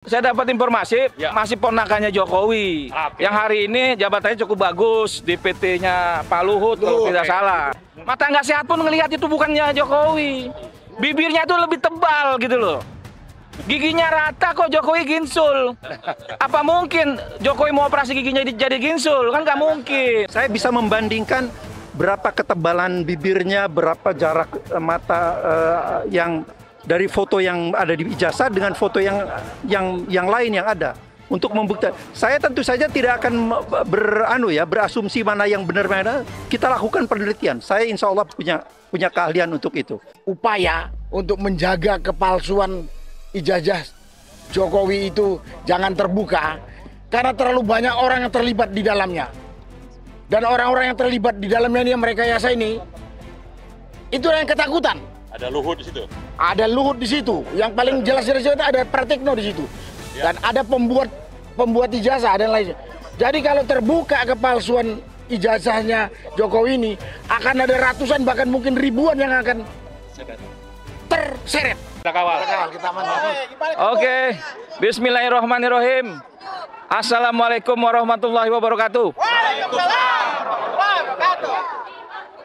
Saya dapat informasi Ya. masih ponakannya Jokowi. Oke. Yang hari ini jabatannya cukup bagus di PT-nya Pak Luhut kalau tidak salah. Mata nggak sehat pun ngelihat itu bukannya Jokowi. Bibirnya itu lebih tebal gitu loh. Giginya rata kok Jokowi ginsul. Apa mungkin Jokowi mau operasi giginya jadi ginsul? Kan nggak mungkin. Saya bisa membandingkan berapa ketebalan bibirnya, berapa jarak mata yang dari foto yang ada di ijazah dengan foto yang lain yang ada untuk membuktikan. Saya tentu saja tidak akan berasumsi mana yang benar mana. Kita lakukan penelitian. Saya insya Allah punya keahlian untuk itu. Upaya untuk menjaga kepalsuan ijazah Jokowi itu jangan terbuka karena terlalu banyak orang yang terlibat di dalamnya. Dan orang-orang yang terlibat di dalamnya ini yang mereka yasa ini itu yang ketakutan. Ada Luhut di situ. Ada Luhut di situ. Yang paling jelas dari situ ada Pratikno di situ. Ya. Dan ada pembuat ijazah dan lainnya. Jadi kalau terbuka kepalsuan ijazahnya Jokowi ini akan ada ratusan bahkan mungkin ribuan yang akan terseret. Kita kawal. Kita amankan. Oke, Bismillahirrahmanirrahim. Assalamualaikum warahmatullahi wabarakatuh.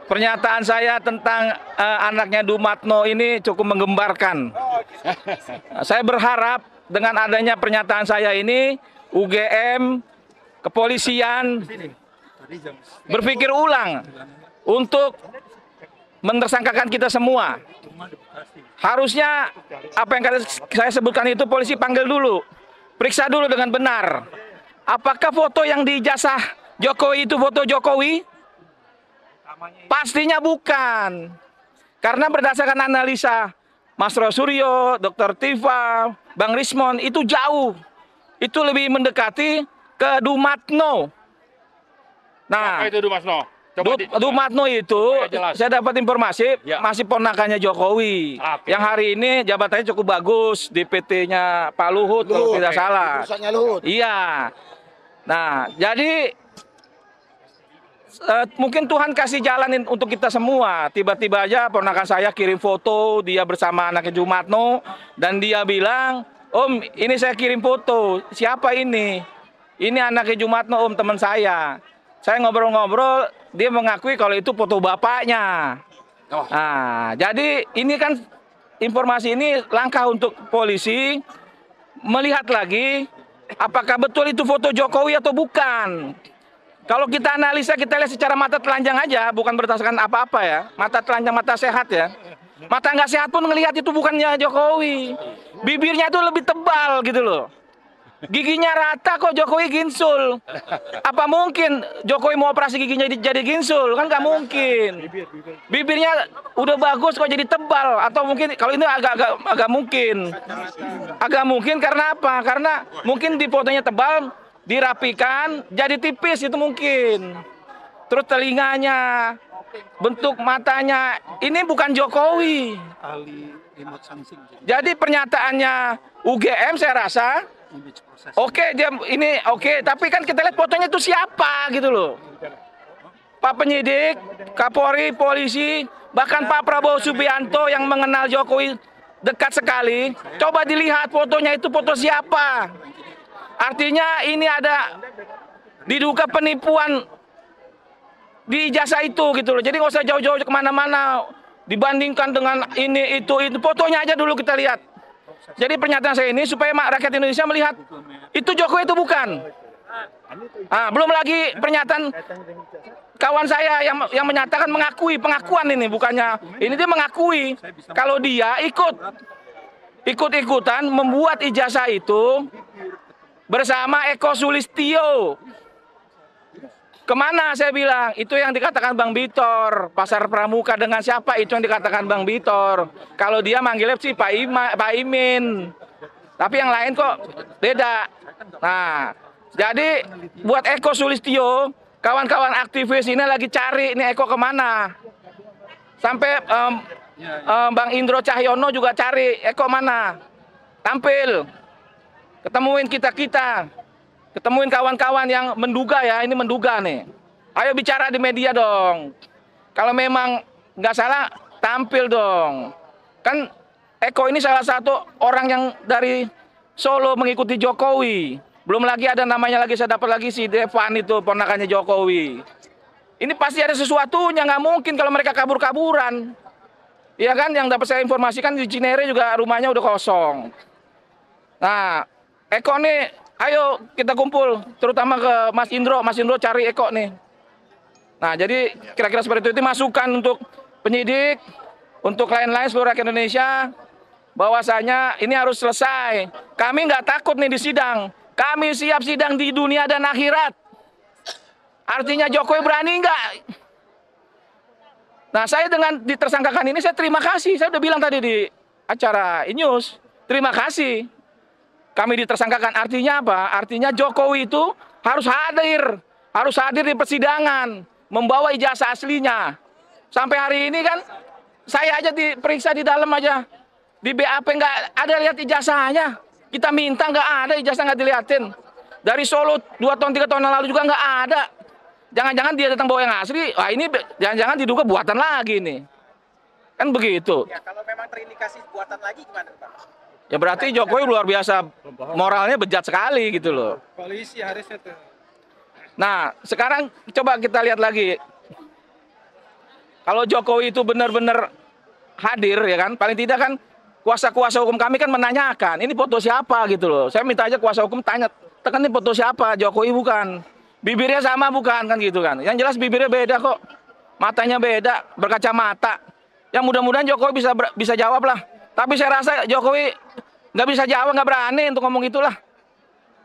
Pernyataan saya tentang anaknya Dumatno ini cukup menggembarkan. Saya berharap dengan adanya pernyataan saya ini, UGM, kepolisian berpikir ulang untuk mentersangkakan kita semua. Harusnya apa yang saya sebutkan itu polisi panggil dulu, periksa dulu dengan benar. Apakah foto yang di ijazah Jokowi itu foto Jokowi? Pastinya bukan. Karena berdasarkan analisa Mas Rosuryo, Dr. Tifa, Bang Rismon itu jauh. Itu lebih mendekati ke Dumatno. Nah, Apa itu Dumasno? Dumatno itu jelas. saya dapat informasi Ya. masih ponakannya Jokowi. Oke. Yang hari ini jabatannya cukup bagus di PT-nya Pak Luhut kalau tidak salah. Urusannya Luhut. Iya. Nah, jadi mungkin Tuhan kasih jalanin untuk kita semua. Tiba-tiba aja ponakan saya kirim foto dia bersama anaknya Dumatno dan dia bilang, "Om, ini saya kirim foto. Siapa ini? Ini anaknya Dumatno, Om, teman saya." Saya ngobrol-ngobrol, dia mengakui kalau itu foto bapaknya. Nah, jadi ini kan informasi ini langkah untuk polisi melihat lagi apakah betul itu foto Jokowi atau bukan. Kalau kita analisa, kita lihat secara mata telanjang aja, bukan berdasarkan apa-apa ya. Mata telanjang, mata sehat ya. Mata nggak sehat pun ngelihat itu bukannya Jokowi. Bibirnya itu lebih tebal gitu loh. Giginya rata kok Jokowi ginsul. Apa mungkin Jokowi mau operasi giginya jadi ginsul? Kan nggak mungkin. Bibirnya udah bagus kok jadi tebal. Atau mungkin kalau ini agak mungkin. Agak mungkin karena apa? Karena mungkin di fotonya tebal, dirapikan jadi tipis itu mungkin. Terus telinganya, bentuk matanya, ini bukan Jokowi. Jadi pernyataannya UGM saya rasa oke, dia ini oke, tapi kan kita lihat fotonya itu siapa gitu loh. Pak penyidik, Kapolri, polisi, bahkan Pak Prabowo Subianto yang mengenal Jokowi dekat sekali. Coba dilihat fotonya itu foto siapa. Artinya ini ada diduga penipuan di ijazah itu gitu loh. Jadi nggak usah jauh-jauh kemana-mana dibandingkan dengan ini itu fotonya aja dulu kita lihat. Jadi pernyataan saya ini supaya rakyat Indonesia melihat itu Jokowi itu bukan. Belum lagi pernyataan kawan saya yang menyatakan mengakui pengakuan ini bukannya ini dia mengakui kalau dia ikut-ikutan membuat ijazah itu bersama Eko Sulistyo. Kemana saya bilang? Itu yang dikatakan Bang Bitor. Pasar Pramuka dengan siapa? Itu yang dikatakan Bang Bitor. Kalau dia manggilnya sih Pak Imin. Tapi yang lain kok beda. Nah, jadi buat Eko Sulistyo, kawan-kawan aktivis ini lagi cari ini Eko kemana. Sampai Bang Indro Cahyono juga cari Eko mana. Tampil. Ketemuin kita-kita. Ketemuin kawan-kawan yang menduga ya, ini menduga nih. Ayo bicara di media dong. Kalau memang nggak salah, tampil dong. Kan Eko ini salah satu orang yang dari Solo mengikuti Jokowi. Belum lagi ada namanya lagi, saya dapat lagi si Devan itu, ponakannya Jokowi. Ini pasti ada sesuatunya, nggak mungkin kalau mereka kabur-kaburan. Iya kan, yang dapat saya informasikan di Cinere juga rumahnya udah kosong. Nah, Eko nih, ayo kita kumpul, terutama ke Mas Indro. Mas Indro cari Eko nih. Nah, jadi kira-kira seperti itu masukan untuk penyidik, untuk lain-lain seluruh rakyat Indonesia, bahwasanya ini harus selesai. Kami nggak takut nih di sidang. Kami siap sidang di dunia dan akhirat. Artinya Jokowi berani nggak? Nah, saya dengan ditersangkakan ini, saya terima kasih. Saya udah bilang tadi di acara News, terima kasih. Kami ditersangkakan, artinya apa? Artinya Jokowi itu harus hadir di persidangan, membawa ijazah aslinya. Sampai hari ini kan, saya aja diperiksa di dalam aja, di BAP nggak ada lihat ijazahnya. Kita minta nggak ada ijazah, nggak dilihatin. Dari Solo 2 tahun 3 tahun yang lalu juga nggak ada. Jangan-jangan dia datang bawa yang asli, wah ini jangan-jangan diduga buatan lagi nih. Kan begitu. Ya, kalau memang terindikasi buatan lagi gimana, Pak? Ya berarti Jokowi luar biasa, moralnya bejat sekali gitu loh. Polisi harusnya tuh. Nah, sekarang coba kita lihat lagi. Kalau Jokowi itu benar-benar hadir ya kan, paling tidak kan kuasa-kuasa hukum kami kan menanyakan, ini foto siapa gitu loh. Saya minta aja kuasa hukum tanya, tekan ini foto siapa, Jokowi bukan. Bibirnya sama bukan, kan gitu kan. Yang jelas bibirnya beda kok. Matanya beda, berkacamata. Yang mudah-mudahan Jokowi bisa jawab lah. Tapi saya rasa Jokowi nggak bisa jawab, nggak berani untuk ngomong itulah.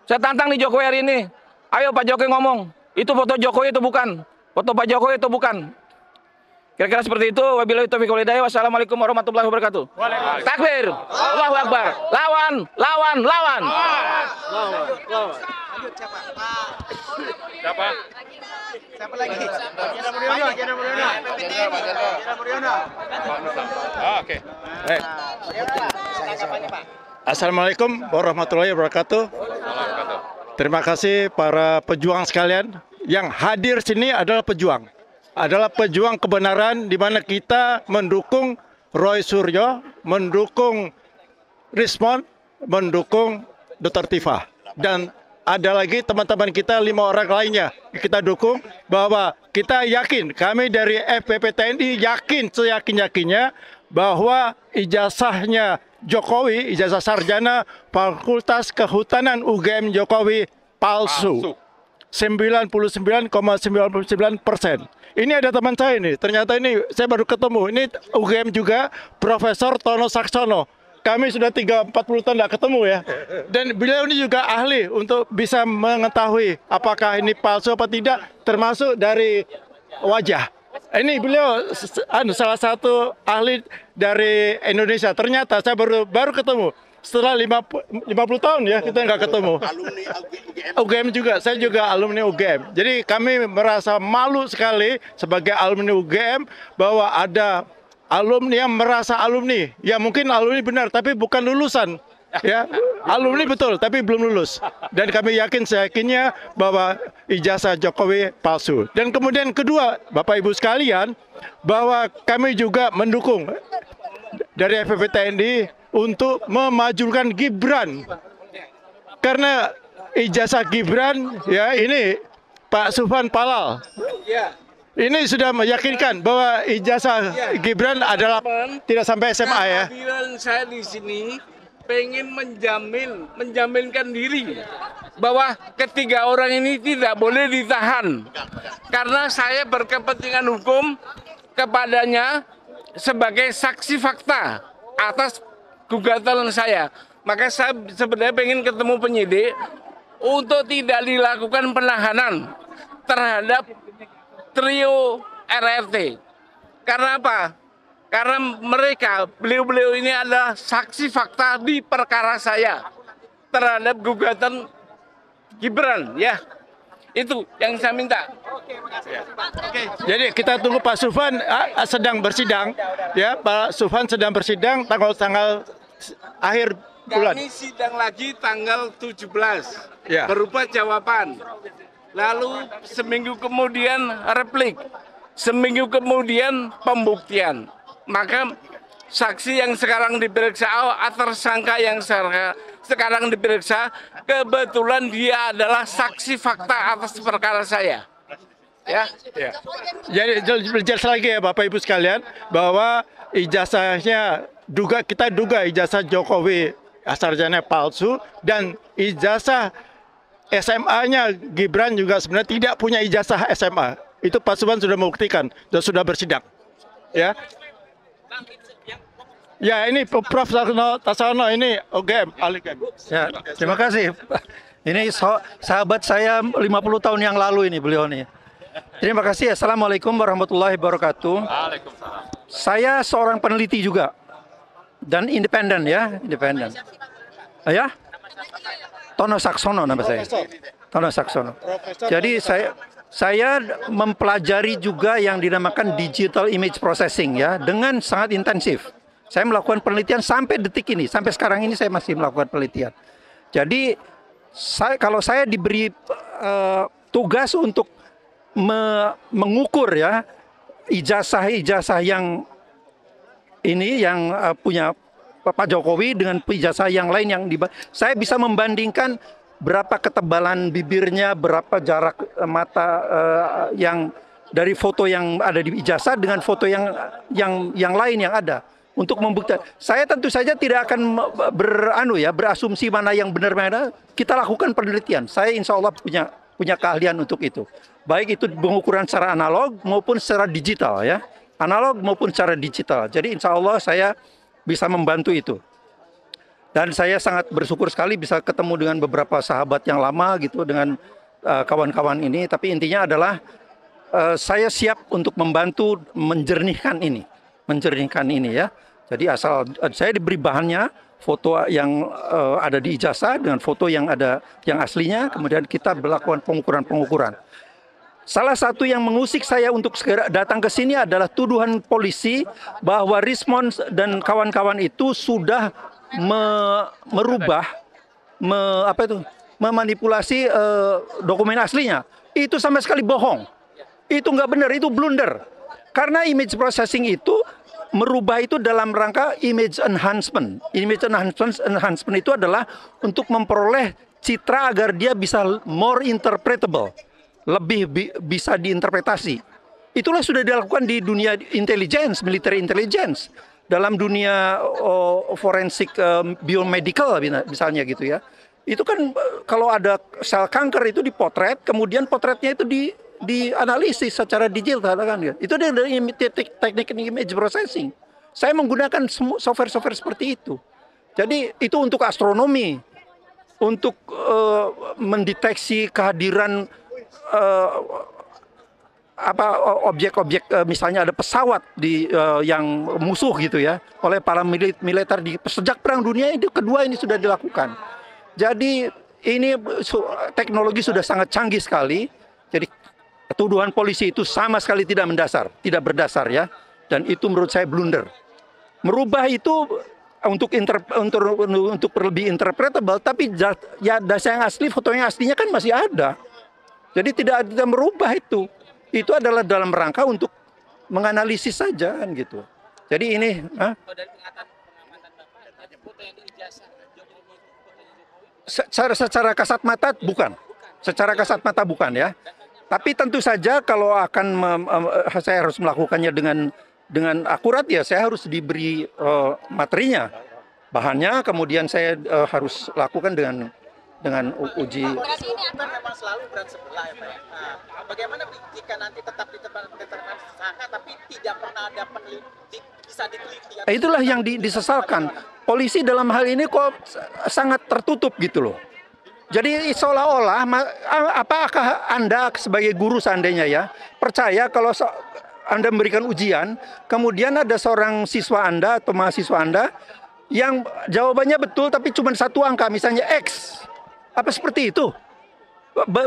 Saya tantang nih Jokowi hari ini. Ayo Pak Jokowi ngomong, itu foto Jokowi itu bukan. Foto Pak Jokowi itu bukan. Kira-kira seperti itu. Wabillahi taufiq wal hidayah. Wassalamualaikum warahmatullahi wabarakatuh. Takbir. Allahu Akbar. Lawan, lawan, lawan. Siapa? Siapa lagi? Oke. Assalamualaikum warahmatullahi wabarakatuh. Terima kasih para pejuang sekalian. Yang hadir sini adalah pejuang. Adalah pejuang kebenaran di mana kita mendukung Roy Suryo, mendukung Rismon, mendukung Dr. Tifa. Dan ada lagi teman-teman kita 5 orang lainnya. Kita dukung bahwa kita yakin, kami dari FPP TNI yakin seyakin-yakinnya bahwa ijazahnya Jokowi, ijazah sarjana Fakultas Kehutanan UGM Jokowi palsu. 99,99%. Ini ada teman saya ini, ternyata ini saya baru ketemu. Ini UGM juga, Profesor Tono Saksono. Kami sudah 30-40 tahun tidak ketemu ya. Dan beliau ini juga ahli untuk bisa mengetahui apakah ini palsu apa tidak, termasuk dari wajah. Ini beliau salah satu ahli dari Indonesia. Ternyata saya baru ketemu. Setelah 50 tahun ya kita nggak ketemu. Alumni UGM juga, saya juga alumni UGM. Jadi kami merasa malu sekali sebagai alumni UGM bahwa ada alumni yang merasa alumni. Ya mungkin alumni benar, tapi bukan lulusan. Ya, alumni betul, tapi belum lulus. Dan kami yakin seyakinnya bahwa ijazah Jokowi palsu. Dan kemudian kedua, Bapak Ibu sekalian, bahwa kami juga mendukung dari FPP TNI untuk memajukan Gibran. Karena ijazah Gibran, ya ini Pak Sufan Palal. Ini sudah meyakinkan bahwa ijazah Gibran adalah tidak sampai SMA ya. Kehadiran saya di sini pengen menjaminkan diri bahwa ketiga orang ini tidak boleh ditahan karena saya berkepentingan hukum kepadanya sebagai saksi fakta atas gugatan saya. Maka saya sebenarnya pengen ketemu penyidik untuk tidak dilakukan penahanan terhadap trio RRT. Karena apa? Karena beliau-beliau ini adalah saksi fakta di perkara saya terhadap gugatan Gibran, ya. Itu yang saya minta. Jadi kita tunggu Pak Sufan sedang bersidang, ya. Pak Sufan sedang bersidang tanggal akhir bulan. Kami sidang lagi tanggal 17 Ya. berupa jawaban. Lalu seminggu kemudian replik, seminggu kemudian pembuktian. Maka saksi yang sekarang diperiksa, tersangka yang sekarang diperiksa, kebetulan dia adalah saksi fakta atas perkara saya. Ya. Jadi jelas lagi ya Bapak Ibu sekalian bahwa ijazahnya kita duga ijazah Jokowi sarjana palsu, dan ijazah SMA-nya Gibran juga sebenarnya tidak punya ijazah SMA. Itu Pak Subhan sudah membuktikan dan sudah bersidang. Ya. Ya, ini Prof. Tasono ini UGM, ahli UGM. Ya, terima kasih. Ini sahabat saya 50 tahun yang lalu ini beliau nih. Terima kasih. Assalamualaikum warahmatullahi wabarakatuh. Saya seorang peneliti juga dan independen ya, independen. Ya? Tono Saksono nama saya. Tono Saksono. Jadi saya mempelajari juga yang dinamakan digital image processing ya, dengan sangat intensif. Saya melakukan penelitian sampai detik ini, sampai sekarang ini saya masih melakukan penelitian. Jadi kalau saya diberi tugas untuk mengukur ya ijazah-ijazah yang ini yang punya Pak Jokowi dengan ijazah yang lain yang saya bisa membandingkan berapa ketebalan bibirnya, berapa jarak mata yang dari foto yang ada di ijazah dengan foto yang lain yang ada untuk membuktikan. Saya tentu saja tidak akan berasumsi mana yang benar mana. Kita lakukan penelitian. Saya insya Allah punya keahlian untuk itu. Baik itu pengukuran secara analog maupun secara digital ya. Analog maupun secara digital. Jadi insya Allah saya bisa membantu itu. Dan saya sangat bersyukur sekali bisa ketemu dengan beberapa sahabat yang lama gitu dengan kawan-kawan ini. Tapi intinya adalah saya siap untuk membantu menjernihkan ini ya. Jadi asal saya diberi bahannya foto yang ada di ijazah dengan foto yang ada yang aslinya, kemudian kita melakukan pengukuran. Salah satu yang mengusik saya untuk segera datang ke sini adalah tuduhan polisi bahwa Rismond dan kawan-kawan itu sudah memanipulasi dokumen aslinya. Itu sama sekali bohong. Itu nggak benar, itu blunder. Karena image processing itu merubah itu dalam rangka image enhancement. Image enhancement itu adalah untuk memperoleh citra agar dia bisa more interpretable. Lebih bisa diinterpretasi. Itulah sudah dilakukan di dunia intelligence, military intelligence, dalam dunia forensik biomedical misalnya gitu ya. Itu kan kalau ada sel kanker itu dipotret, kemudian potretnya itu dianalisis secara digital kan ya. Itu dari teknik image processing. Saya menggunakan software-software seperti itu. Jadi itu untuk astronomi, untuk mendeteksi kehadiran objek-objek misalnya ada pesawat yang musuh gitu ya oleh para militer sejak Perang Dunia kedua ini sudah dilakukan. Jadi ini teknologi sudah sangat canggih sekali. Jadi tuduhan polisi itu sama sekali tidak berdasar ya, dan itu menurut saya blunder. Merubah itu untuk lebih interpretable, tapi ya data yang asli, foto yang aslinya kan masih ada. Jadi tidak merubah itu. Itu adalah dalam rangka untuk menganalisis saja kan gitu. Jadi ini secara kasat mata bukan. Secara kasat mata bukan ya. Tapi tentu saja kalau saya harus melakukannya dengan akurat ya saya harus diberi materinya, bahannya, kemudian saya harus lakukan dengan uji. Memang selalu berat sebelah ya Pak. Nah, bagaimana jika nanti tetap diterapkan tersangka tapi tidak pernah ada peneliti bisa diteliti? Itulah yang disesalkan. Polisi dalam hal ini kok sangat tertutup gitu loh. Jadi seolah-olah apakah Anda sebagai guru seandainya ya percaya kalau Anda memberikan ujian, kemudian ada seorang siswa Anda atau mahasiswa Anda yang jawabannya betul tapi cuma satu angka, misalnya X. Apa seperti itu?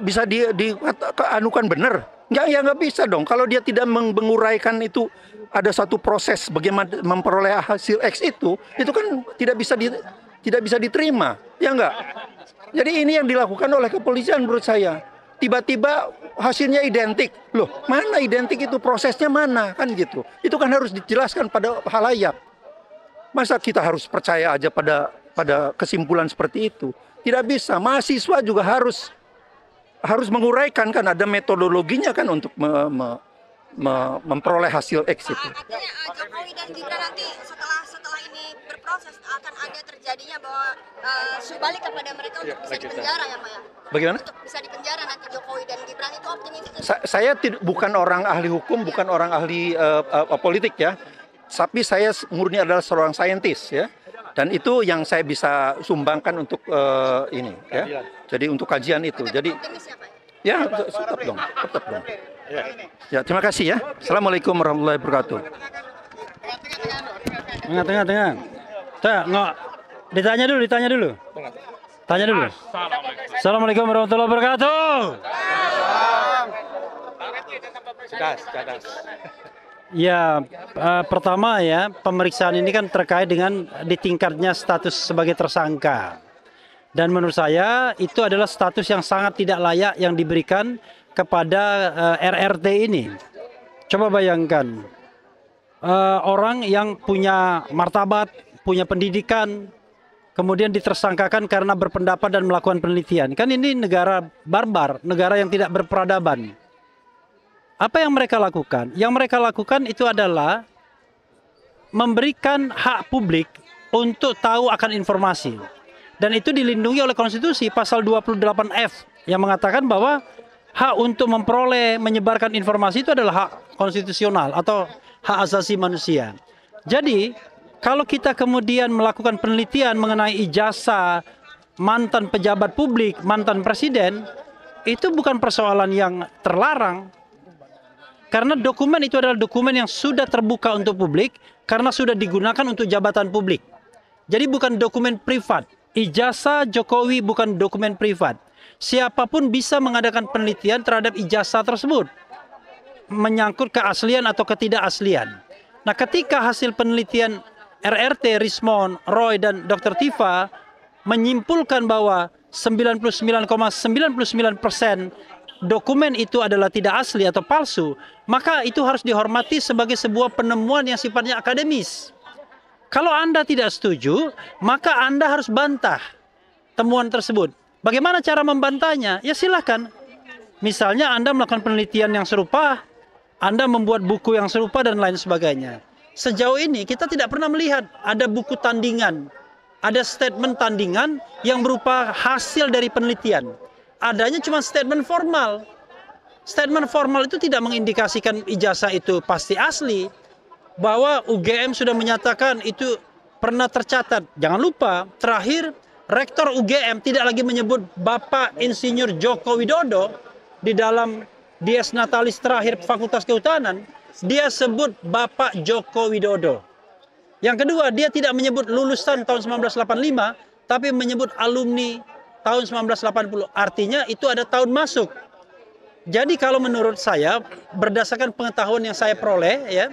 Bisa dianukan benar? Nggak bisa dong. Kalau dia tidak menguraikan itu ada satu proses bagaimana memperoleh hasil X itu kan tidak bisa diterima, ya enggak? Jadi ini yang dilakukan oleh kepolisian menurut saya. Tiba-tiba hasilnya identik. Loh, mana identik itu? Prosesnya mana? Kan gitu. Itu kan harus dijelaskan pada halayak. Masa kita harus percaya aja pada kesimpulan seperti itu? Tidak bisa. Mahasiswa juga harus menguraikan, kan ada metodologinya kan untuk memperoleh hasil X itu. Artinya Jokowi dan Gibran nanti setelah ini berproses akan ada terjadinya bahwa balik kepada mereka untuk bisa dipenjara ya Pak ya? Bagaimana? Untuk bisa dipenjara nanti Jokowi dan Gibran itu optimis. Saya bukan orang ahli hukum, bukan orang ahli politik ya. Tapi saya murni adalah seorang saintis ya. Dan itu yang saya bisa sumbangkan untuk ini ya. Jadi untuk kajian itu. Jadi optimis ya Pak? ya tetap dong. Ya, terima kasih ya. Assalamualaikum warahmatullahi wabarakatuh. Tengah. Nggak. Ditanya dulu. Tanya dulu. Assalamualaikum warahmatullahi wabarakatuh. Cadas. Ya, pertama ya, pemeriksaan ini kan terkait dengan ditingkatnya status sebagai tersangka. Dan menurut saya itu adalah status yang sangat tidak layak yang diberikan kepada RRT ini. Coba bayangkan, orang yang punya martabat, punya pendidikan, kemudian ditersangkakan karena berpendapat dan melakukan penelitian. Kan ini negara barbar, negara yang tidak berperadaban. Apa yang mereka lakukan? Yang mereka lakukan itu adalah memberikan hak publik untuk tahu akan informasi. Dan itu dilindungi oleh konstitusi pasal 28F yang mengatakan bahwa hak untuk memperoleh, menyebarkan informasi itu adalah hak konstitusional atau hak asasi manusia. Jadi, kalau kita kemudian melakukan penelitian mengenai ijazah mantan pejabat publik, mantan presiden, itu bukan persoalan yang terlarang. Karena dokumen itu adalah dokumen yang sudah terbuka untuk publik karena sudah digunakan untuk jabatan publik. Jadi bukan dokumen privat. Ijazah Jokowi bukan dokumen privat. Siapapun bisa mengadakan penelitian terhadap ijazah tersebut. Menyangkut keaslian atau ketidakaslian. Nah, ketika hasil penelitian RRT, Rismond, Roy, dan Dr. Tifa menyimpulkan bahwa 99,99% dokumen itu adalah tidak asli atau palsu, maka itu harus dihormati sebagai sebuah penemuan yang sifatnya akademis. Kalau Anda tidak setuju, maka Anda harus bantah temuan tersebut. Bagaimana cara membantahnya? Ya silakan. Misalnya Anda melakukan penelitian yang serupa, Anda membuat buku yang serupa dan lain sebagainya. Sejauh ini kita tidak pernah melihat ada buku tandingan, ada statement tandingan yang berupa hasil dari penelitian. Adanya cuma statement formal. Statement formal itu tidak mengindikasikan ijazah itu pasti asli. Bahwa UGM sudah menyatakan itu pernah tercatat. Jangan lupa, terakhir Rektor UGM tidak lagi menyebut Bapak Insinyur Joko Widodo di dalam Dies Natalis terakhir Fakultas Kehutanan. Dia sebut Bapak Joko Widodo. Yang kedua, dia tidak menyebut lulusan tahun 1985, tapi menyebut alumni tahun 1980, artinya itu ada tahun masuk. Jadi kalau menurut saya, berdasarkan pengetahuan yang saya peroleh, ya,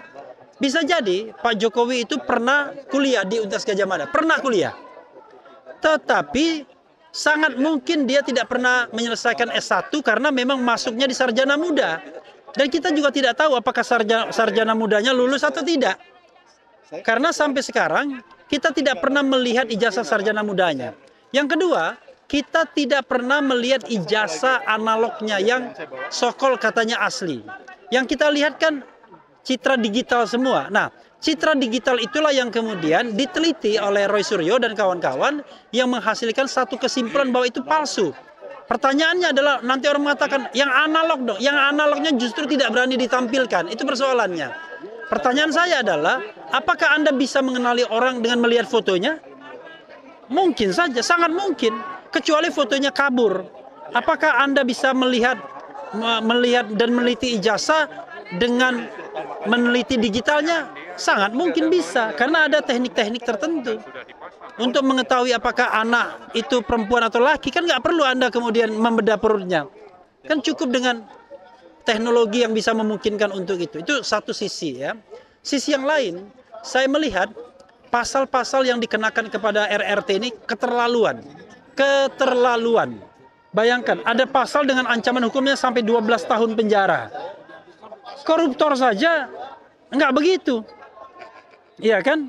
bisa jadi Pak Jokowi itu pernah kuliah di Universitas Gadjah Mada, pernah kuliah. Tetapi sangat mungkin dia tidak pernah menyelesaikan S1 karena memang masuknya di sarjana muda. Dan kita juga tidak tahu apakah sarjana mudanya lulus atau tidak. Karena sampai sekarang kita tidak pernah melihat ijazah sarjana mudanya. Yang kedua, kita tidak pernah melihat ijazah analognya yang sokol katanya asli. Yang kita lihat kan citra digital semua. Nah, citra digital itulah yang kemudian diteliti oleh Roy Suryo dan kawan-kawan yang menghasilkan satu kesimpulan bahwa itu palsu. Pertanyaannya adalah nanti orang mengatakan yang analog dong. Yang analognya justru tidak berani ditampilkan. Itu persoalannya. Pertanyaan saya adalah, apakah Anda bisa mengenali orang dengan melihat fotonya? Mungkin saja, sangat mungkin. Kecuali fotonya kabur. Apakah Anda bisa melihat dan meneliti ijazah dengan meneliti digitalnya? Sangat mungkin bisa, karena ada teknik-teknik tertentu. Untuk mengetahui apakah anak itu perempuan atau laki, kan nggak perlu Anda kemudian membedah perutnya. Kan cukup dengan teknologi yang bisa memungkinkan untuk itu. Itu satu sisi ya. Sisi yang lain, saya melihat pasal-pasal yang dikenakan kepada RRT ini keterlaluan. Keterlaluan. Bayangkan, ada pasal dengan ancaman hukumnya sampai 12 tahun penjara. Koruptor saja nggak begitu. Iya kan?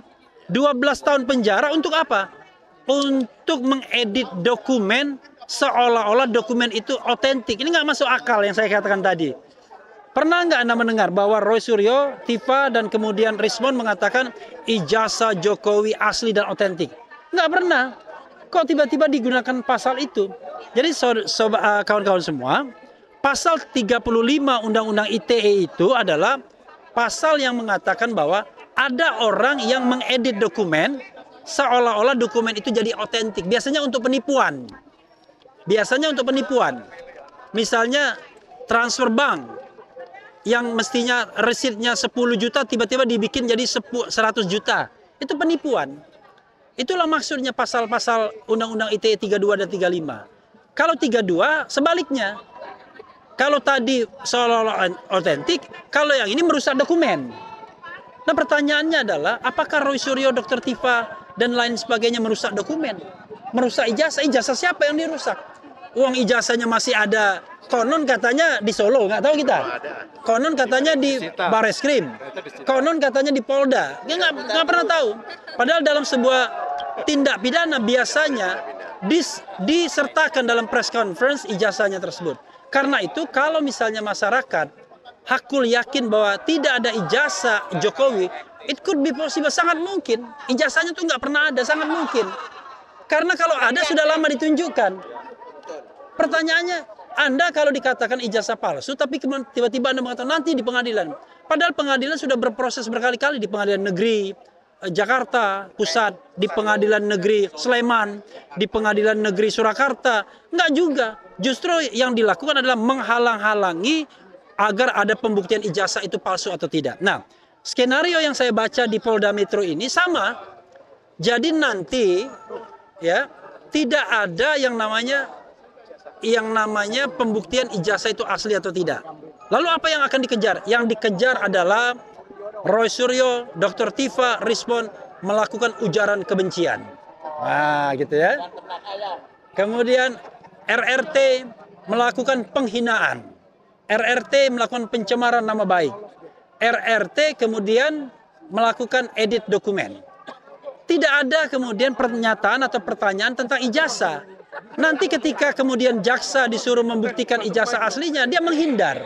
12 tahun penjara untuk apa? Untuk mengedit dokumen seolah-olah dokumen itu otentik. Ini nggak masuk akal yang saya katakan tadi. Pernah nggak Anda mendengar bahwa Roy Suryo, Tifa, dan kemudian Rismond mengatakan ijazah Jokowi asli dan otentik? Nggak pernah. Kok tiba-tiba digunakan pasal itu? Jadi kawan-kawan semua, pasal 35 Undang-Undang ITE itu adalah pasal yang mengatakan bahwa ada orang yang mengedit dokumen seolah-olah dokumen itu jadi otentik. Biasanya untuk penipuan. Misalnya transfer bank yang mestinya resitnya 10 juta tiba-tiba dibikin jadi 100 juta. Itu penipuan. Itulah maksudnya pasal-pasal Undang-Undang ITE 32 dan 35. Kalau 32 sebaliknya. Kalau tadi seolah-olah otentik, kalau yang ini merusak dokumen. Nah pertanyaannya adalah apakah Roy Suryo, Dr. Tifa dan lain sebagainya merusak dokumen? Merusak ijazah? Ijazah siapa yang dirusak? Uang ijazahnya masih ada. Konon katanya di Solo, nggak tahu kita. Konon katanya di Bareskrim. Konon katanya di Polda. Dia nggak pernah tahu. Padahal dalam sebuah tindak pidana biasanya disertakan dalam press conference ijazahnya tersebut. Karena itu kalau misalnya masyarakat hakul yakin bahwa tidak ada ijazah Jokowi, it could be possible, sangat mungkin. Ijazahnya tuh nggak pernah ada, sangat mungkin. Karena kalau ada sudah lama ditunjukkan. Pertanyaannya, Anda kalau dikatakan ijazah palsu, tapi tiba-tiba Anda mengatakan nanti di pengadilan. Padahal pengadilan sudah berproses berkali-kali di pengadilan negeri Jakarta Pusat, di pengadilan negeri Sleman, di pengadilan negeri Surakarta. Enggak juga. Justru yang dilakukan adalah menghalang-halangi agar ada pembuktian ijazah itu palsu atau tidak. Nah, skenario yang saya baca di Polda Metro ini sama. Jadi nanti ya tidak ada yang namanya pembuktian ijazah itu asli atau tidak. Lalu apa yang akan dikejar? Yang dikejar adalah Roy Suryo, Dr. Tifa, Rismond melakukan ujaran kebencian. Nah, gitu ya. Kemudian RRT melakukan penghinaan. RRT melakukan pencemaran nama baik. RRT kemudian melakukan edit dokumen. Tidak ada kemudian pernyataan atau pertanyaan tentang ijazah. Nanti ketika kemudian jaksa disuruh membuktikan ijazah aslinya, dia menghindar.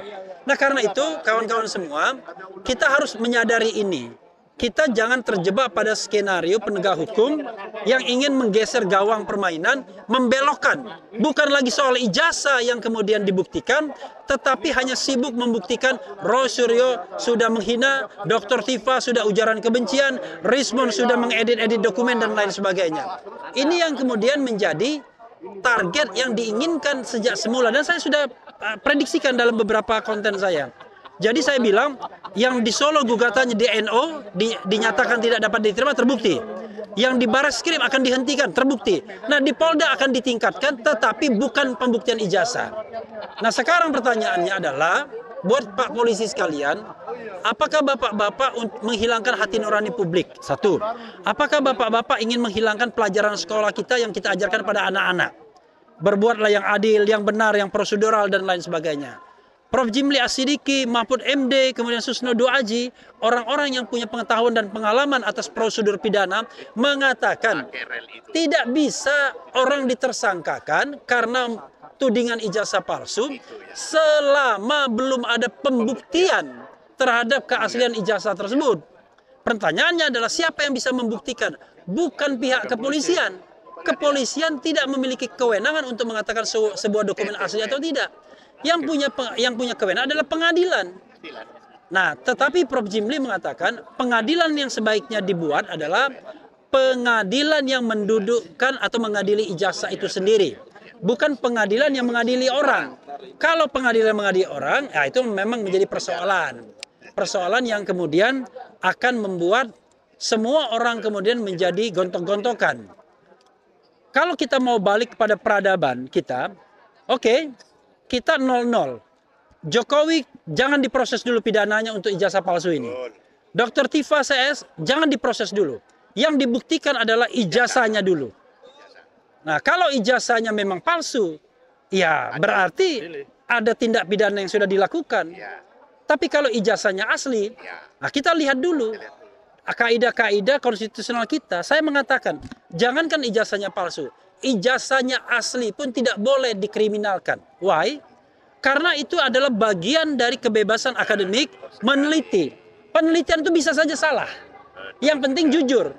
Nah karena itu kawan-kawan semua, kita harus menyadari ini. Kita jangan terjebak pada skenario penegak hukum yang ingin menggeser gawang permainan, membelokkan. Bukan lagi soal ijazah yang kemudian dibuktikan, tetapi hanya sibuk membuktikan Roy Suryo sudah menghina, Dr. Tifa sudah ujaran kebencian, Rismond sudah mengedit-edit dokumen dan lain sebagainya. Ini yang kemudian menjadi target yang diinginkan sejak semula. Dan saya sudah prediksikan dalam beberapa konten saya. Jadi saya bilang, yang di Solo gugatannya di NO, dinyatakan tidak dapat diterima, terbukti. Yang di Bareskrim akan dihentikan, terbukti. Nah di Polda akan ditingkatkan, tetapi bukan pembuktian ijazah. Nah sekarang pertanyaannya adalah, buat Pak Polisi sekalian, apakah Bapak-Bapak menghilangkan hati nurani publik? Satu, apakah Bapak-Bapak ingin menghilangkan pelajaran sekolah kita yang kita ajarkan pada anak-anak? Berbuatlah yang adil, yang benar, yang prosedural, dan lain sebagainya. Prof. Jimli As-Sidiki, Mahfud MD, kemudian Susno Duaji, orang-orang yang punya pengetahuan dan pengalaman atas prosedur pidana mengatakan tidak bisa orang ditersangkakan karena tudingan ijazah palsu selama belum ada pembuktian terhadap keaslian ijazah tersebut. Pertanyaannya adalah siapa yang bisa membuktikan? Bukan pihak kepolisian. Kepolisian tidak memiliki kewenangan untuk mengatakan sebuah dokumen asli atau tidak. Yang punya kewenangan adalah pengadilan. Nah, tetapi Prof. Jimli mengatakan pengadilan yang sebaiknya dibuat adalah pengadilan yang mendudukkan atau mengadili ijazah itu sendiri. Bukan pengadilan yang mengadili orang. Kalau pengadilan mengadili orang, ya itu memang menjadi persoalan. Persoalan yang kemudian akan membuat semua orang kemudian menjadi gontok-gontokan. Kalau kita mau balik kepada peradaban kita, oke, kita 0-0. Jokowi jangan diproses dulu pidananya untuk ijazah palsu ini. Dr. Tifa CS jangan diproses dulu. Yang dibuktikan adalah ijazahnya dulu. Nah, kalau ijazahnya memang palsu, ya berarti ada tindak pidana yang sudah dilakukan. Tapi kalau ijazahnya asli, nah kita lihat dulu. kaidah-kaidah konstitusional kita, saya mengatakan, jangankan ijazahnya palsu, ijazahnya asli pun tidak boleh dikriminalkan. Why? Karena itu adalah bagian dari kebebasan akademik meneliti. Penelitian itu bisa saja salah. Yang penting jujur.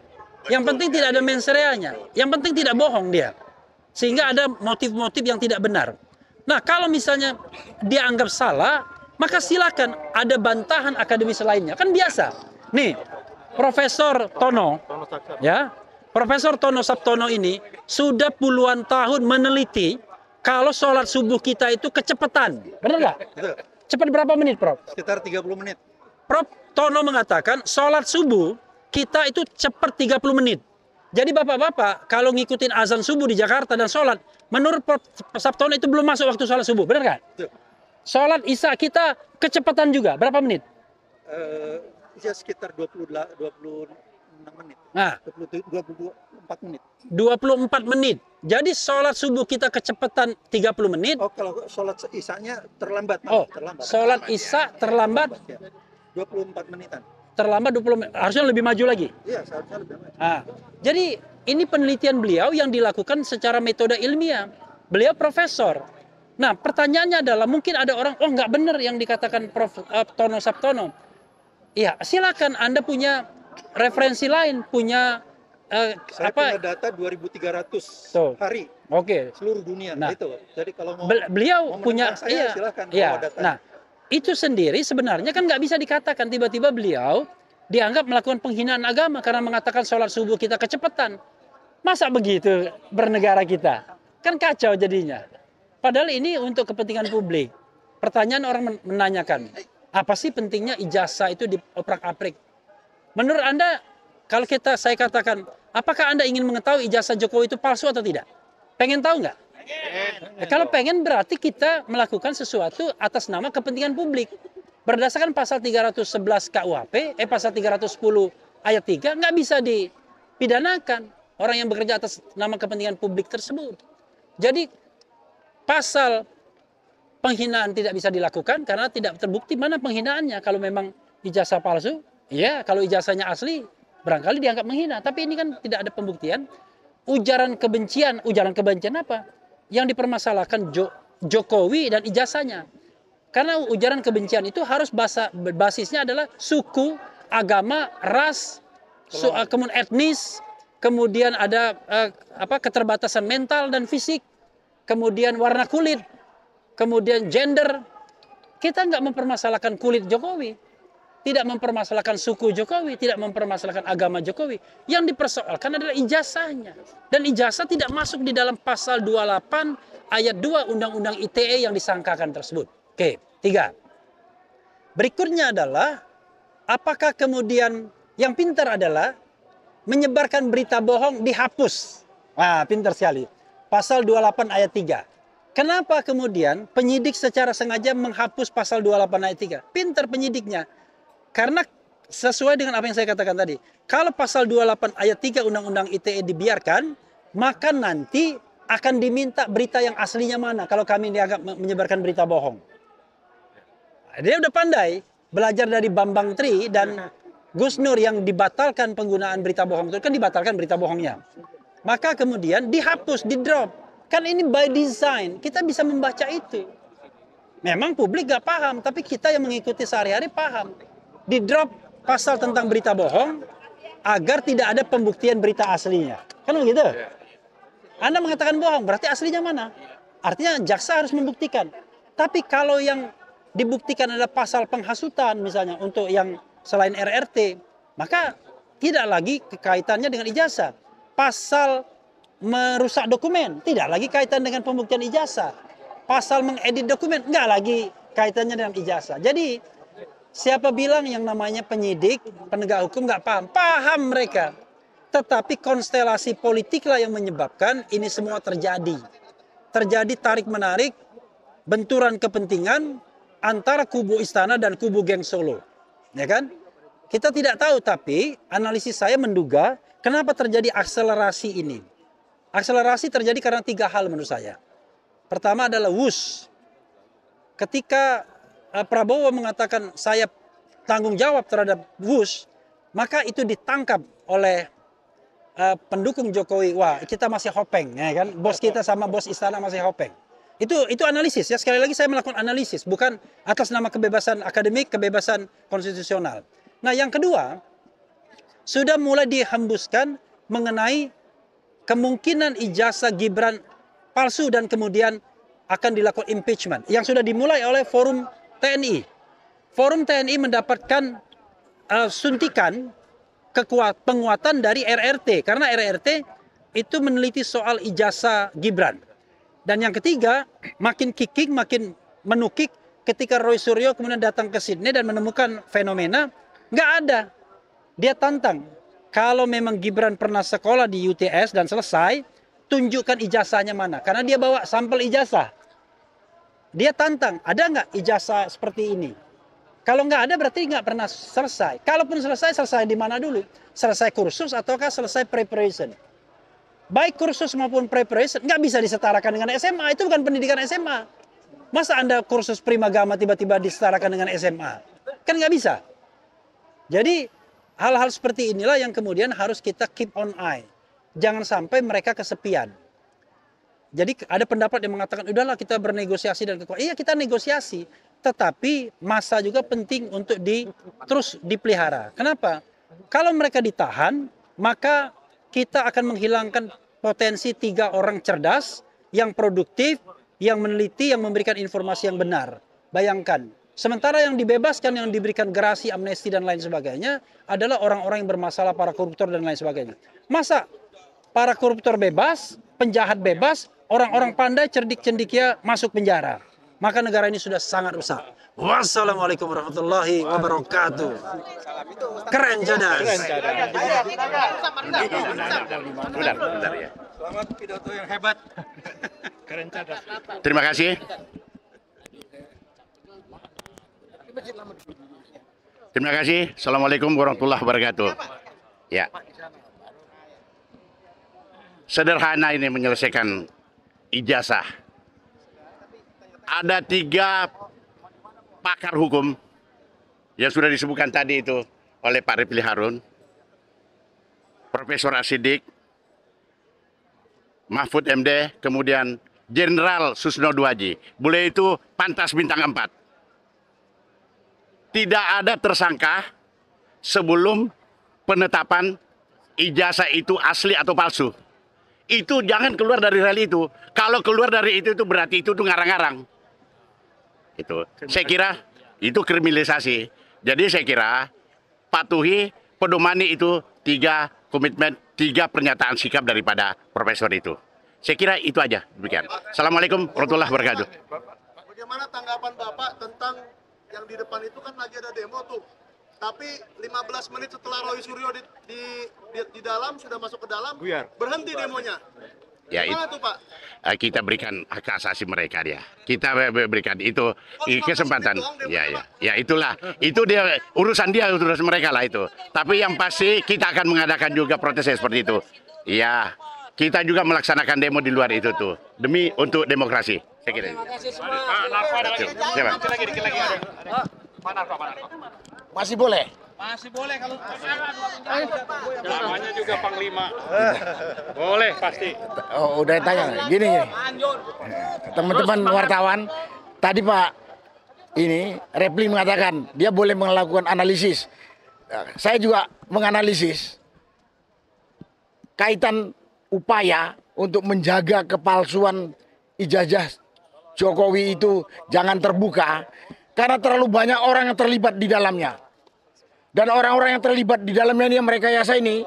Yang penting tidak ada mensereanya. Yang penting tidak bohong dia. Sehingga ada motif-motif yang tidak benar. Nah, kalau misalnya dianggap salah, maka silakan ada bantahan akademis lainnya. Kan biasa. Nih, Profesor Tono, ya, Profesor Tono Sabtono ini sudah puluhan tahun meneliti kalau sholat subuh kita itu kecepatan. Benar nggak? Cepat berapa menit, Prof? Sekitar 30 menit. Prof Tono mengatakan sholat subuh kita itu cepat 30 menit. Jadi bapak-bapak kalau ngikutin azan subuh di Jakarta dan sholat, menurut Prof Sabtono itu belum masuk waktu sholat subuh. Benar nggak? Sholat isya kita kecepatan juga. Berapa menit? Ya sekitar 26 menit. Nah, 24 menit. 24 menit. Jadi sholat subuh kita kecepatan 30 menit. Oh, kalau sholat isyanya terlambat. Oh, terlambat. sholat isya terlambat 24 menitan. Terlambat 20 menit. Harusnya lebih maju lagi. Iya, seharusnya lebih maju. Nah, jadi ini penelitian beliau yang dilakukan secara metode ilmiah. Beliau profesor. Nah, pertanyaannya adalah mungkin ada orang, oh nggak benar yang dikatakan Prof Tono Sabtono. Iya, silakan Anda punya referensi lain, punya Saya punya data 2.300 Tuh. hari. Oke. Seluruh dunia. Nah, itu. Jadi kalau mau beliau mau punya menentang saya, silakan iya. bawa datanya. Nah, itu sendiri sebenarnya kan nggak bisa dikatakan tiba-tiba beliau dianggap melakukan penghinaan agama karena mengatakan sholat subuh kita kecepatan. Masa begitu bernegara kita? Kan kacau jadinya. Padahal ini untuk kepentingan publik. Pertanyaan orang menanyakan, apa sih pentingnya ijazah itu dioprak-aprik? Menurut Anda, kalau saya katakan, apakah Anda ingin mengetahui ijazah Jokowi itu palsu atau tidak? Pengen tahu nggak? Kalau pengen berarti kita melakukan sesuatu atas nama kepentingan publik. Berdasarkan pasal 311 KUHP, pasal 310 ayat 3, nggak bisa dipidanakan orang yang bekerja atas nama kepentingan publik tersebut. Jadi pasal penghinaan tidak bisa dilakukan karena tidak terbukti mana penghinaannya. Kalau memang ijazah palsu, ya kalau ijazahnya asli, barangkali dianggap menghina. Tapi ini kan tidak ada pembuktian. Ujaran kebencian apa? Yang dipermasalahkan Jokowi dan ijazahnya. Karena ujaran kebencian itu harus basisnya adalah suku, agama, ras, kemudian etnis, kemudian ada keterbatasan mental dan fisik, kemudian warna kulit, kemudian gender. Kita nggak mempermasalahkan kulit Jokowi, tidak mempermasalahkan suku Jokowi, tidak mempermasalahkan agama Jokowi. Yang dipersoalkan adalah ijazahnya. Dan ijazah tidak masuk di dalam pasal 28 ayat 2 Undang-Undang ITE yang disangkakan tersebut. Oke, 3. Berikutnya adalah, apakah kemudian yang pintar adalah menyebarkan berita bohong dihapus. Wah, pintar sekali. Pasal 28 ayat 3. Kenapa kemudian penyidik secara sengaja menghapus pasal 28 ayat 3? Pintar penyidiknya. Karena sesuai dengan apa yang saya katakan tadi. Kalau pasal 28 ayat 3 Undang-Undang ITE dibiarkan, maka nanti akan diminta berita yang aslinya mana kalau kami dianggap menyebarkan berita bohong. Dia udah pandai belajar dari Bambang Tri dan Gus Nur yang dibatalkan penggunaan berita bohong itu kan dibatalkan berita bohongnya. Maka kemudian dihapus, di-drop. Kan ini by design, kita bisa membaca itu. Memang publik gak paham, tapi kita yang mengikuti sehari-hari paham. Di-drop pasal tentang berita bohong agar tidak ada pembuktian berita aslinya. Kan begitu? Anda mengatakan bohong, berarti aslinya mana? Artinya jaksa harus membuktikan. Tapi kalau yang dibuktikan adalah pasal penghasutan misalnya untuk yang selain RRT, maka tidak lagi kaitannya dengan ijazah. Pasal merusak dokumen, tidak lagi kaitan dengan pembuktian ijazah. Pasal mengedit dokumen, enggak lagi kaitannya dengan ijazah. Jadi siapa bilang yang namanya penyidik, penegak hukum nggak paham? Paham mereka. Tetapi konstelasi politiklah yang menyebabkan ini semua terjadi. Terjadi tarik-menarik, benturan kepentingan antara kubu istana dan kubu geng Solo. Ya kan? Kita tidak tahu, tapi analisis saya menduga kenapa terjadi akselerasi ini. Akselerasi terjadi karena 3 hal menurut saya. Pertama adalah wush. Ketika Prabowo mengatakan saya tanggung jawab terhadap wush, maka itu ditangkap oleh pendukung Jokowi. Wah, kita masih hopeng, ya kan? Bos kita sama bos istana masih hopeng. Itu analisis ya. Sekali lagi saya melakukan analisis, bukan atas nama kebebasan akademik, kebebasan konstitusional. Nah, yang kedua, sudah mulai dihembuskan mengenai kemungkinan ijazah Gibran palsu dan kemudian akan dilakukan impeachment yang sudah dimulai oleh Forum TNI. Forum TNI mendapatkan suntikan penguatan dari RRT karena RRT itu meneliti soal ijazah Gibran. Dan yang ketiga, makin kicking, makin menukik ketika Roy Suryo kemudian datang ke Sydney dan menemukan fenomena nggak ada. Dia tantang, kalau memang Gibran pernah sekolah di UTS dan selesai, tunjukkan ijazahnya mana. Karena dia bawa sampel ijazah. Dia tantang, ada nggak ijazah seperti ini? Kalau nggak ada berarti nggak pernah selesai. Kalaupun selesai, selesai di mana dulu? Selesai kursus ataukah selesai preparation? Baik kursus maupun preparation nggak bisa disetarakan dengan SMA. Itu bukan pendidikan SMA. Masa Anda kursus primagama tiba-tiba disetarakan dengan SMA? Kan nggak bisa. Jadi hal-hal seperti inilah yang kemudian harus kita keep on eye. Jangan sampai mereka kesepian. Jadi ada pendapat yang mengatakan, udahlah kita bernegosiasi dan kekuatan. Iya kita negosiasi, tetapi masa juga penting untuk terus dipelihara. Kenapa? Kalau mereka ditahan, maka kita akan menghilangkan potensi 3 orang cerdas, yang produktif, yang meneliti, yang memberikan informasi yang benar. Bayangkan. Sementara yang dibebaskan, yang diberikan gerasi, amnesti, dan lain sebagainya adalah orang-orang yang bermasalah, para koruptor, dan lain sebagainya. Masa para koruptor bebas, penjahat bebas, orang-orang pandai, cerdik cendikia masuk penjara? Maka negara ini sudah sangat rusak. Wassalamualaikum warahmatullahi wabarakatuh. Keren cadas. Bentar ya. Selamat pidato yang hebat. Keren cadas. Terima kasih. Terima kasih. Assalamualaikum warahmatullahi wabarakatuh. Ya. Sederhana ini menyelesaikan ijazah. Ada 3 pakar hukum yang sudah disebutkan tadi itu oleh Pak Refli Harun, Profesor Asidik, Mahfud MD, kemudian Jenderal Susno Duhaji. Beliau itu pantas bintang 4. Tidak ada tersangka sebelum penetapan ijazah itu asli atau palsu. Itu jangan keluar dari rel itu. Kalau keluar dari itu berarti itu ngarang-ngarang. Itu. Saya kira itu kriminalisasi. Jadi saya kira patuhi, pedomani itu 3 komitmen, 3 pernyataan sikap daripada profesor itu. Saya kira itu aja. Demikian. Assalamualaikum warahmatullahi wabarakatuh. Bagaimana tanggapan Bapak tentang yang di depan itu kan lagi ada demo tuh, tapi 15 menit setelah Roy Suryo di dalam, sudah masuk ke dalam, berhenti demonya. Ya, gimana tuh Pak? Kita berikan hak asasi mereka dia. Kita berikan itu kesempatan. Ya itulah. Itu dia urusan mereka lah itu. Tapi yang pasti kita akan mengadakan juga protes seperti itu. Ya, kita juga melaksanakan demo di luar itu tuh demi untuk demokrasi. Saya kira. Masih boleh? Masih boleh kalau Namanya juga Panglima. Boleh pasti. Oh, udah tanya. Gini. Teman-teman wartawan, tadi Pak Refli mengatakan dia boleh melakukan analisis. Saya juga menganalisis kaitan upaya untuk menjaga kepalsuan ijazah Jokowi itu jangan terbuka karena terlalu banyak orang yang terlibat di dalamnya. Dan orang-orang yang terlibat di dalamnya ini yang merekayasa ini,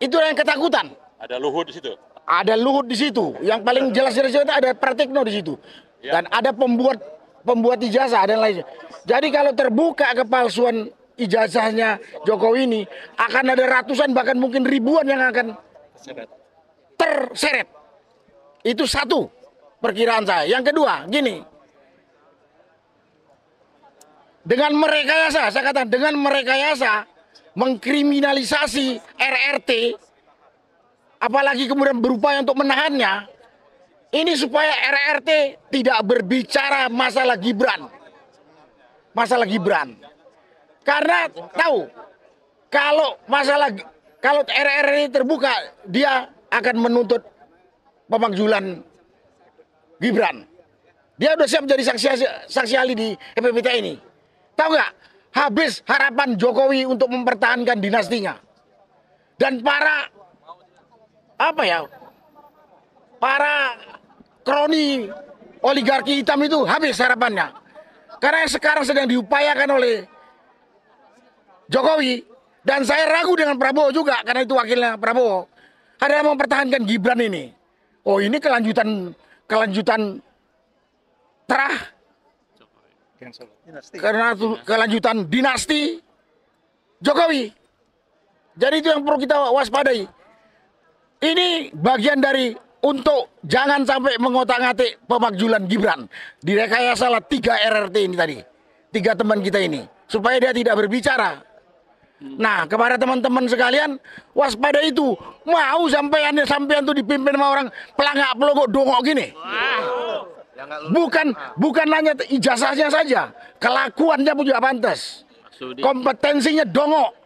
itu yang ketakutan. Ada Luhut di situ. Ada Luhut di situ. Yang paling jelas-jelas itu ada Pratikno di situ. Dan ada pembuat ijazah dan lainnya. Jadi kalau terbuka kepalsuan ijazahnya Jokowi ini, akan ada ratusan bahkan mungkin ribuan yang akan terseret. Itu satu perkiraan saya. Yang kedua, gini. Dengan merekayasa, saya katakan dengan merekayasa mengkriminalisasi RRT, apalagi kemudian berupaya untuk menahannya, ini supaya RRT tidak berbicara masalah Gibran. Masalah Gibran. Karena tahu, kalau RR ini terbuka, dia akan menuntut pemakzulan Gibran. Dia udah siap jadi saksi ahli di EPPT ini. Tahu nggak? Habis harapan Jokowi untuk mempertahankan dinastinya. Dan para kroni oligarki hitam itu habis harapannya. Karena yang sekarang sedang diupayakan oleh Jokowi, dan saya ragu dengan Prabowo juga, karena itu wakilnya Prabowo, adalah mempertahankan Gibran ini. Oh, ini kelanjutan karena kelanjutan dinasti Jokowi. Jadi itu yang perlu kita waspadai. Ini bagian dari untuk jangan sampai mengotak-ngatik pemakzulan Gibran. Direkayasalah 3 RRT ini tadi, 3 teman kita ini, supaya dia tidak berbicara. Nah, kepada teman-teman sekalian, waspada itu. Mau sampean tuh dipimpin sama orang pelangak pelongo dongok gini. Bukan hanya ijazahnya saja, kelakuannya pun juga pantas. Kompetensinya dongok.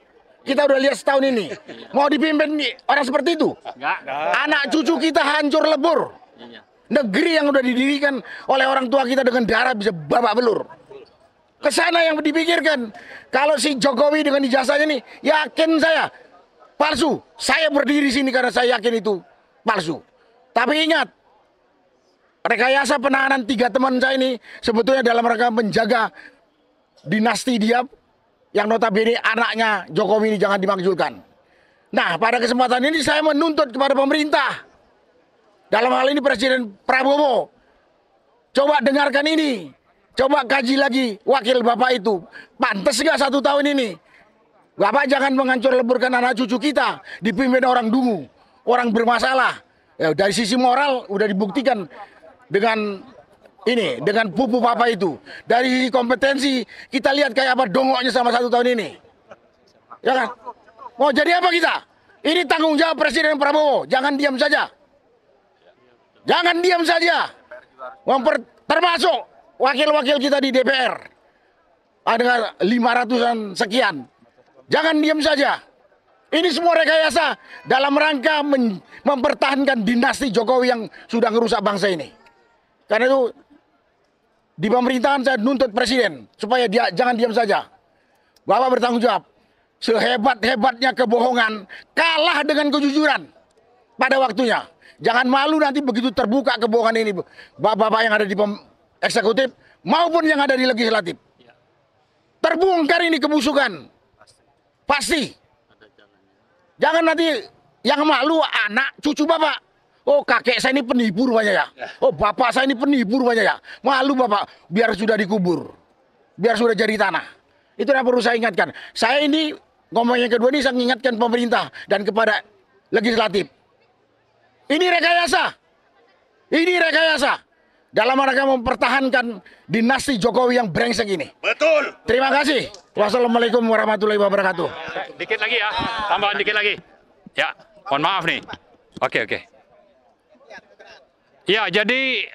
Kita udah lihat setahun ini. Mau dipimpin orang seperti itu? Anak cucu kita hancur lebur. Negeri yang udah didirikan oleh orang tua kita dengan darah bisa babak belur. Kesana yang dipikirkan. Kalau si Jokowi dengan ijazahnya ini, yakin saya palsu. Saya berdiri sini karena saya yakin itu palsu. Tapi ingat, rekayasa penahanan 3 teman saya ini sebetulnya dalam rangka menjaga dinasti dia, yang notabene anaknya Jokowi ini jangan dimakzulkan. Nah, pada kesempatan ini saya menuntut kepada pemerintah, dalam hal ini Presiden Prabowo, coba dengarkan ini, coba kaji lagi wakil Bapak itu, pantas nggak 1 tahun ini? Bapak jangan menghancur leburkan anak cucu kita, dipimpin orang dungu, orang bermasalah. Ya, dari sisi moral udah dibuktikan dengan pupu papa itu. Dari sisi kompetensi kita lihat kayak apa dongoknya sama 1 tahun ini. Ya kan? Mau jadi apa kita? Ini tanggung jawab Presiden Prabowo. Jangan diam saja. Jangan diam saja. Termasuk wakil-wakil kita di DPR. Ada 500-an sekian. Jangan diam saja. Ini semua rekayasa dalam rangka mempertahankan dinasti Jokowi yang sudah merusak bangsa ini. Karena itu di pemerintahan saya nuntut Presiden supaya dia jangan diam saja. Bapak bertanggung jawab. Sehebat-hebatnya kebohongan kalah dengan kejujuran pada waktunya. Jangan malu nanti begitu terbuka kebohongan ini, bapak-bapak yang ada di eksekutif maupun yang ada di legislatif. Terbongkar ini kebusukan. Pasti. Jangan nanti yang malu anak cucu bapak. Oh, kakek saya ini penipu rupanya ya. Oh, bapak saya ini penipu rupanya ya. Malu bapak, biar sudah dikubur. Biar sudah jadi tanah. Itu yang perlu saya ingatkan. Saya ini, ngomong yang kedua ini saya mengingatkan pemerintah dan kepada legislatif. Ini rekayasa. Ini rekayasa. Dalam rangka mempertahankan dinasti Jokowi yang brengsek ini. Betul. Terima kasih. Wassalamualaikum warahmatullahi wabarakatuh. Dikit lagi ya, tambahan dikit lagi. Ya, mohon maaf nih. Oke. Ya, jadi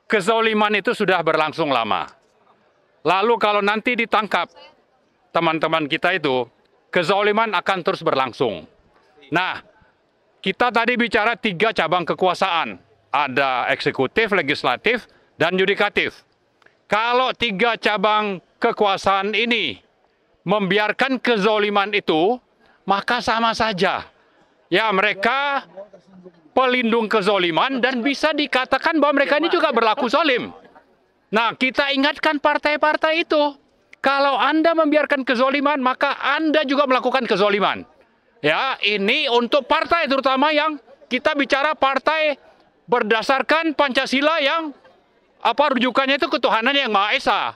kezoliman itu sudah berlangsung lama. Lalu kalau nanti ditangkap teman-teman kita itu, kezoliman akan terus berlangsung. Nah, kita tadi bicara 3 cabang kekuasaan. Ada eksekutif, legislatif, dan yudikatif. Kalau 3 cabang kekuasaan ini membiarkan kezoliman itu, maka sama saja. Ya, mereka pelindung kezoliman dan bisa dikatakan bahwa mereka ini juga berlaku zolim. Nah, kita ingatkan partai-partai itu. Kalau Anda membiarkan kezoliman, maka Anda juga melakukan kezoliman. Ya, ini untuk partai terutama yang kita bicara partai berdasarkan Pancasila yang rujukannya itu ketuhanan yang Maha Esa.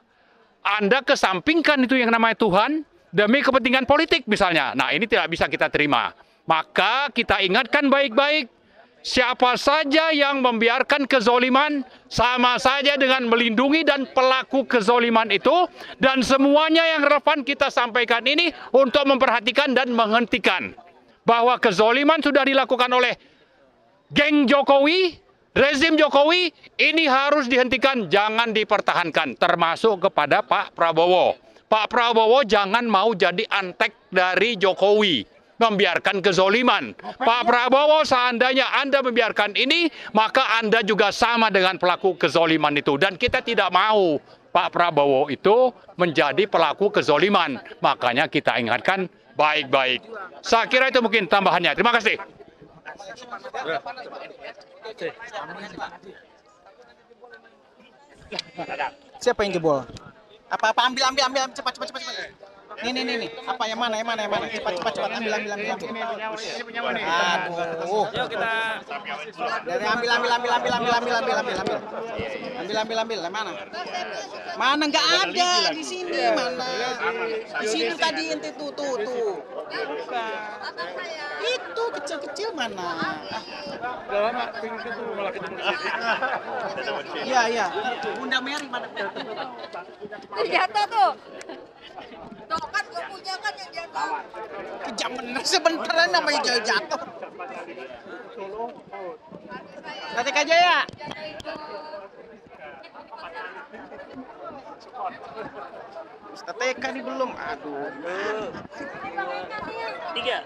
Anda kesampingkan itu yang namanya Tuhan demi kepentingan politik misalnya. Nah, ini tidak bisa kita terima. Maka kita ingatkan baik-baik, siapa saja yang membiarkan kezoliman sama saja dengan melindungi dan pelaku kezoliman itu, dan semuanya yang relevan kita sampaikan ini untuk memperhatikan dan menghentikan bahwa kezoliman sudah dilakukan oleh geng Jokowi, rezim Jokowi, ini harus dihentikan, jangan dipertahankan, termasuk kepada Pak Prabowo. Pak Prabowo jangan mau jadi antek dari Jokowi, membiarkan kezoliman. Pak Prabowo, seandainya Anda membiarkan ini, maka Anda juga sama dengan pelaku kezoliman itu. Dan kita tidak mau Pak Prabowo itu menjadi pelaku kezoliman. Makanya kita ingatkan baik-baik. Saya kira itu mungkin tambahannya. Terima kasih. Siapa yang jebol? Apa ambil cepat. Nih. Apa yang mana? Cepat ambil. Aduh. Yuk kita. Dari ambil. Ambil. Mana? Mana nggak ada di sini mana? Di sini tadi ente tuh. Itu kecil mana? Iya. Bunda Mary mana? Jatuh tuh. Tuh kan gue punya kan yang jatuh. Kejam bener sebentar namanya jatuh. Ketik aja ya. Ketik nih belum. Aduh. 3.